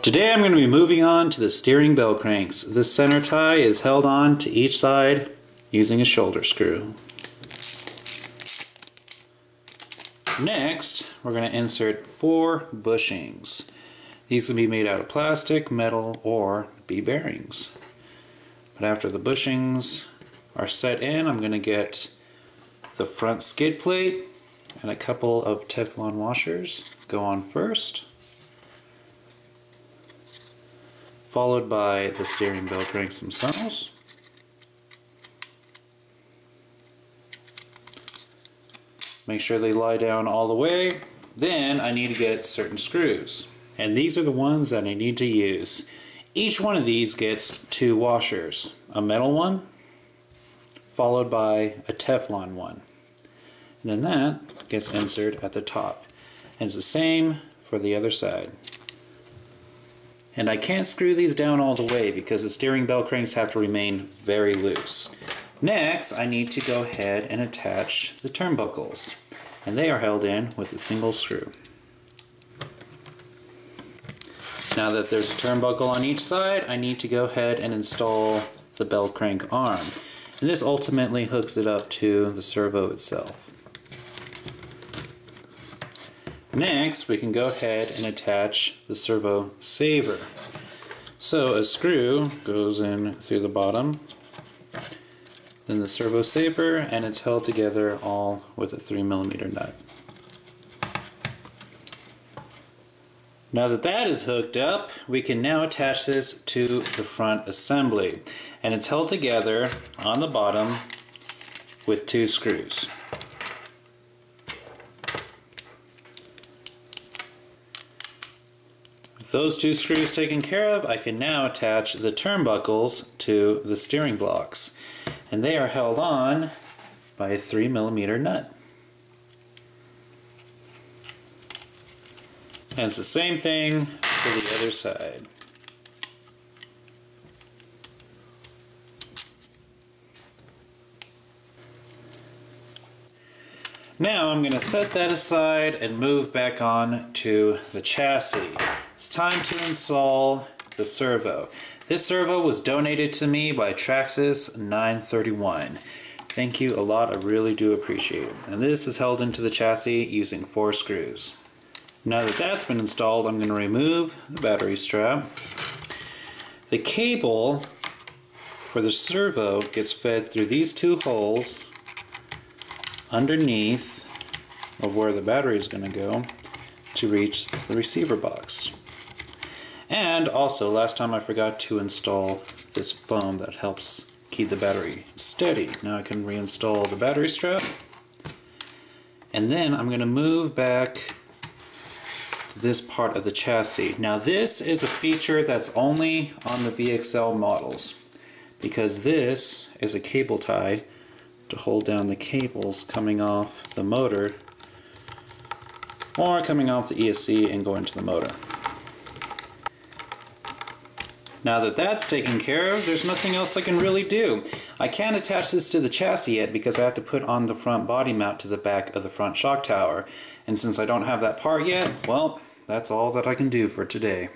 Today I'm going to be moving on to the steering bell cranks. This center tie is held on to each side using a shoulder screw. Next, we're going to insert 4 bushings. These can be made out of plastic, metal, or be bearings. But after the bushings are set in, I'm going to get the front skid plate and a couple of Teflon washers go on first, followed by the steering bell cranks themselves. Make sure they lie down all the way. Then I need to get certain screws, and these are the ones that I need to use. Each one of these gets 2 washers, a metal one followed by a Teflon one, and then that gets inserted at the top, and it's the same for the other side. And I can't screw these down all the way because the steering bell cranks have to remain very loose. Next, I need to go ahead and attach the turnbuckles, and they are held in with a single screw. Now that there's a turnbuckle on each side, I need to go ahead and install the bell crank arm, and this ultimately hooks it up to the servo itself. Next, we can go ahead and attach the servo saver. So a screw goes in through the bottom, then the servo saver, and it's held together all with a 3mm nut. Now that that is hooked up, we can now attach this to the front assembly, and it's held together on the bottom with 2 screws. With those 2 screws taken care of, I can now attach the turnbuckles to the steering blocks, and they are held on by a 3mm nut. And it's the same thing for the other side. Now I'm going to set that aside and move back on to the chassis. It's time to install the servo. This servo was donated to me by Traxxas 931. Thank you a lot, I really do appreciate it. And this is held into the chassis using 4 screws. Now that that's been installed, I'm going to remove the battery strap. The cable for the servo gets fed through these 2 holes underneath of where the battery is going to go to reach the receiver box. And also, last time I forgot to install this foam that helps keep the battery steady. Now I can reinstall the battery strap, and then I'm going to move back this part of the chassis. Now this is a feature that's only on the VXL models, because this is a cable tie to hold down the cables coming off the motor or coming off the ESC and going to the motor. Now that that's taken care of, there's nothing else I can really do. I can't attach this to the chassis yet because I have to put on the front body mount to the back of the front shock tower. And since I don't have that part yet, well, that's all that I can do for today.